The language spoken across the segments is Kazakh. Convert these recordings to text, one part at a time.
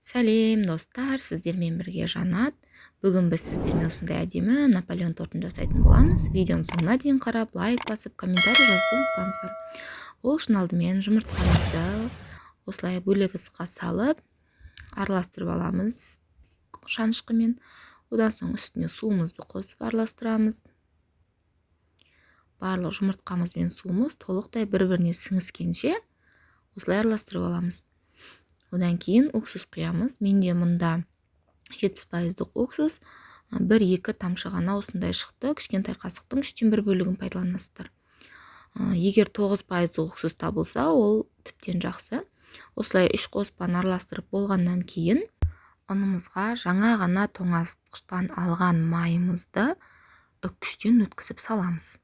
Сәлем достар, сіздермен бірге Жанат. Бүгін біз сіздермен осындай әдемі Наполеон тортын жасайтын боламыз. Видеоның соңына дейін қарап, лайк басып, комментарий жазуды ұмытпаңыздар. Ол үшін алдымен жұмыртқамызды осылай бөлек ыдысқа салып, араластырып аламыз шанышқымен. Одан соң үстіне суымызды қосып араластырамыз. Барлық жұмыртқамыз бен суымыз толықтай бір-біріне сіңіскенше осылай араластырып аламыз. Одан кейін уксус құямыз. Менде мұнда 70% уксус, 1-2 тамшы ғана осындай шықты. Кішкентай қасықтың 1/3 бөлігін пайдаланасыздар. Егер 9% уксус табылса, ол тіптен жақсы. Осылай 3 қоспаны араластырып болғаннан кейін ұнымызға жаңа ғана тоңазытқыштан алған майымызды үккіштен өткізіп саламыз.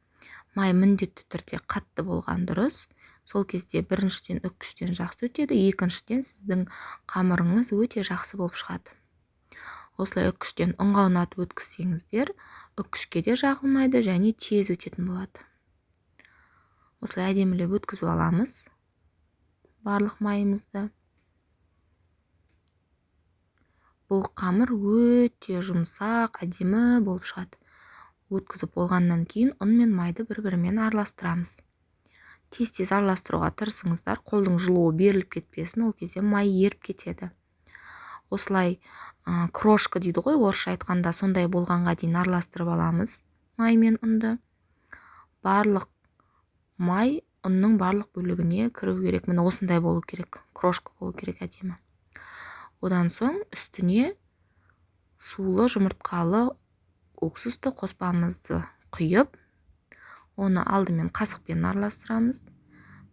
Май міндетті түрде қатты болған дұрыс. Сол кезде біріншіден үккіштен жақсы өтеді, екіншіден сіздің қамырыңыз өте жақсы болып шығады. Осылай үккіштен ұнға ұнатып өткізсеңіздер, үккішке де жағылмайды және тез өтетін болады. Осылай әдемілеп өткізіп аламыз барлық майымызды. Бұл қамыр өте жұмсақ, әдемі болып шығады. Өткізіп болғаннан кейін ұн мен майды бір-бірімен араластырамыз. Тез-тез араластыруға тырысыңыздар, қолдың жылуы беріліп кетпесін, ол кезде май еріп кетеді. Осылай крошка дейді ғой, орысша айтқанда, сондай болғанға дейін араластырып аламыз май мен ұнды. Барлық май ұнның барлық бөлігіне кіру керек. Міне осындай болу керек, крошка болу керек әдемі. Одан соң үстіне сулы жұмыртқалы уксусты қоспамызды құйып, оны алдымен қасықпен араластырамыз.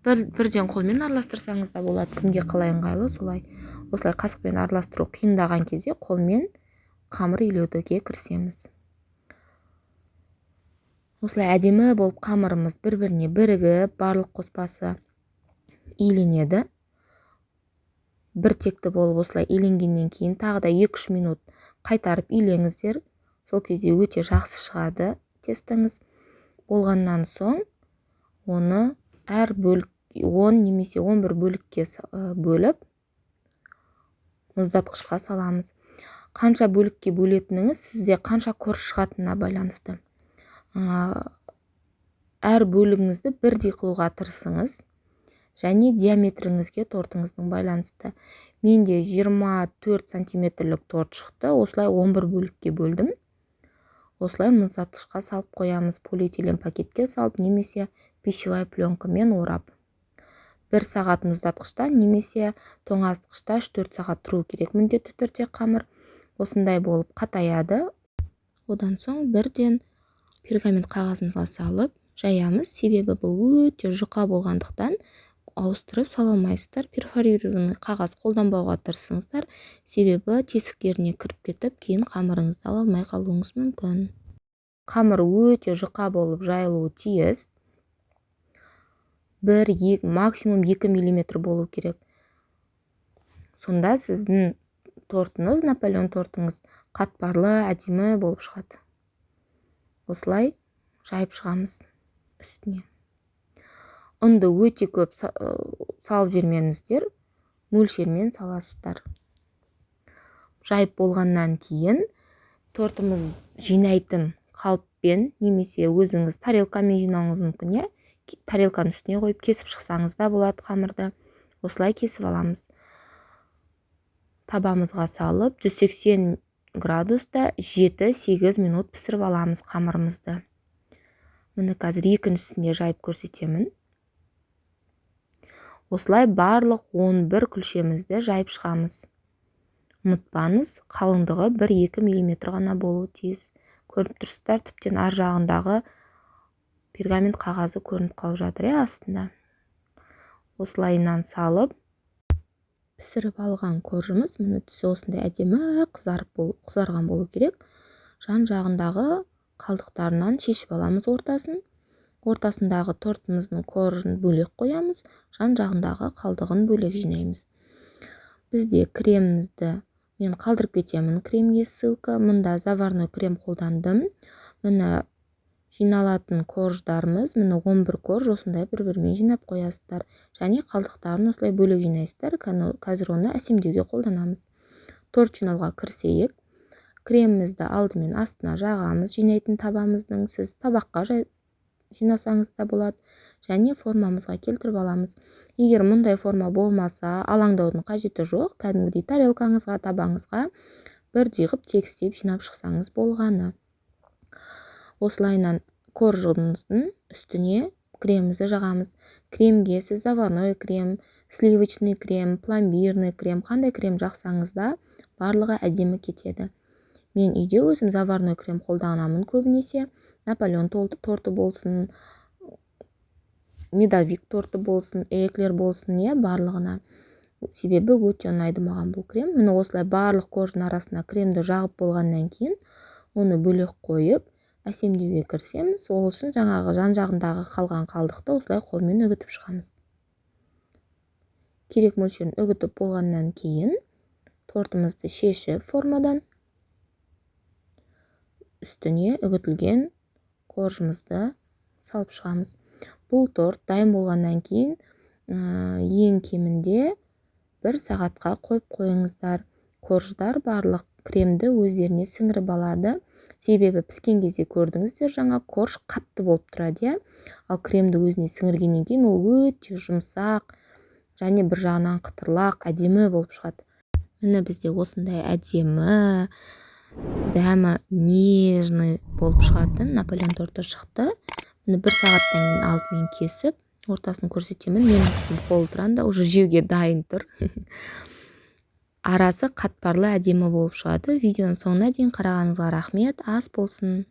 Бірден қолмен араластырсаңыз да болады, кімге қалай ыңғайлы солай. Осылай қасықпен араластыру қиындаған кезде қолмен қамыр илеуге кірісеміз. Осылай әдемі болып қамырымыз бір-біріне бірігіп, барлық қоспасы иленеді. Бір текті болып осылай иленгеннен кейін тағы да 2-3 минут қайтарып илеңіздер. Сол кезде өте жақсы шығады тестіңіз. Болғаннан соң оны әр бөлік 10 немесе 11 бөлікке бөліп мұздатқышқа саламыз. Қанша бөлікке бөлетініңіз сізде қанша корж шығатынына байланысты. Әр бөлігіңізді бірдей қылуға тырысыңыз және диаметріңізге тортыңыздың байланысты. Менде 24 сантиметрлік торт шықты. Осылай 11 бөлікке бөлдім. Осылай мұздатқышқа салып қоямыз, полиэтилен пакетке салып, немесе пищевая пленкамен орап. 1 сағат мұздатқышта немесе тоңазытқышта 3-4 сағат тұру керек міндетті түрде қамыр. Осындай болып қатаяды. Одан соң бірден пергамент қағазымызға салып жаямыз. Себебі бұл өте жұқа болғандықтан ауыстырып сала алмайсыздар. Перфорированный қағаз қолданбауға тырысыңыздар. Себебі тесіктеріне кіріп кетіп, кейін қамырыңызды ала алмай қалуыңыз мүмкін. Қамыр өте жұқа болып жайылуы тиіс. Максимум 2 мм болу керек. Сонда сіздің тортыңыз, Наполеон тортыңыз қатпарлы, әдемі болып шығады. Осылай жайып шығамыз үстіне. Ұнды өте көп салып жүрмеңіздер, мөлшермен саласыздар. Жайып болғаннан кейін тортымыз жинайтын қалыппен немесе өзіңіз тарелкамен жинауыңыз мүмкін, тарелканың үстіне қойып кесіп шықсаңыз да болады қамырды. Осылай кесіп аламыз. Табамызға салып 180 градуста 7-8 минут пісіріп аламыз қамырымызды. Міне қазір екіншісінде жайып көрсетемін. Осылай барлық 11 күлшемізді жайып шығамыз. Ұмытпаңыз, қалыңдығы 1-2 мм ғана болуы тиіс. Көріп тұрсыздар, тіптен ар жағындағы пергамент қағазы көрініп қалып жатыр астында. Осылайынан салып пісіріп алған коржымыз міне түсі осындай әдемі қызарған болу керек. Жан жағындағы қалдықтарынан шешіп аламыз ортасын. Ортасындағы тортымыздың коржын бөлек қоямыз, жан жағындағы қалдығын бөлек жинаймыз. Бізде кремімізді мен қалдырып кетемін, кремге ссылка. Мұнда заварной крем қолдандым. Міне жиналатын корждарымыз, міне 11 корж осындай бір-бірімен жинап қоясыздар. Және қалдықтарын осылай бөлек жинайсыздар. Қазір оны әсемдеуге қолданамыз. торт жинауға кірісейік. Кремімізді алдымен астына жағамыз, жинайтын табамыздың. Сіз табаққа жинасаңыз да болады, және формамызға келтіріп аламыз. Егер мұндай форма болмаса, алаңдаудың қажеті жоқ. Кәдімгідей тарелкаңызға, табаңызға бірдей қып тегістеп жинап шықсаңыз болғаны. Осылайынан коржыңыздың үстіне кремімізді жағамыз. Кремге сіз заварной крем, сливочный крем, пломбирный крем, қандай крем жақсаңыз да барлығы әдемі кетеді. Мен үйде өзім заварной крем қолданамын көбінесе. Наполеон торты болсын, медовик торты болсын, эклер болсын, барлығына. Себебі өте ұнайды маған бұл крем. Міне осылай барлық корждың арасына кремді жағып болғаннан кейін, оны бөлек қойып, әсемдеуге кірісеміз. Ол үшін жаңағы жан-жағындағы қалған қалдықты осылай қолмен үгітіп шығамыз. Керек мөлшерін үгітіп болғаннан кейін, тортымызды шешіп формадан үстіне үгітілген коржымызды салып шығамыз. Бұл торт дайын болғаннан кейін ең кемінде 1 сағатқа қойып қойыңыздар. Корждар барлық кремді өздеріне сіңіріп алады. Себебі піскен кезде көрдіңіздер, жаңа корж қатты болып тұрады, ал кремді өзіне сіңіргеннен кейін ол өте жұмсақ және бір жағынан қытырлақ, әдемі болып шығады. Міне бізде осындай әдемі, дәмі нежный болып шығатын Наполеон торты шықты. Міне 1 сағаттан кейін алып мен кесіп, ортасын көрсетемін. Менің қызым қолтыранда уже жеуге дайын тұр. Арасы қатпарлы әдемі болып шығады. Видеоның соңына дейін қарағаныңызға рахмет. Ас болсын.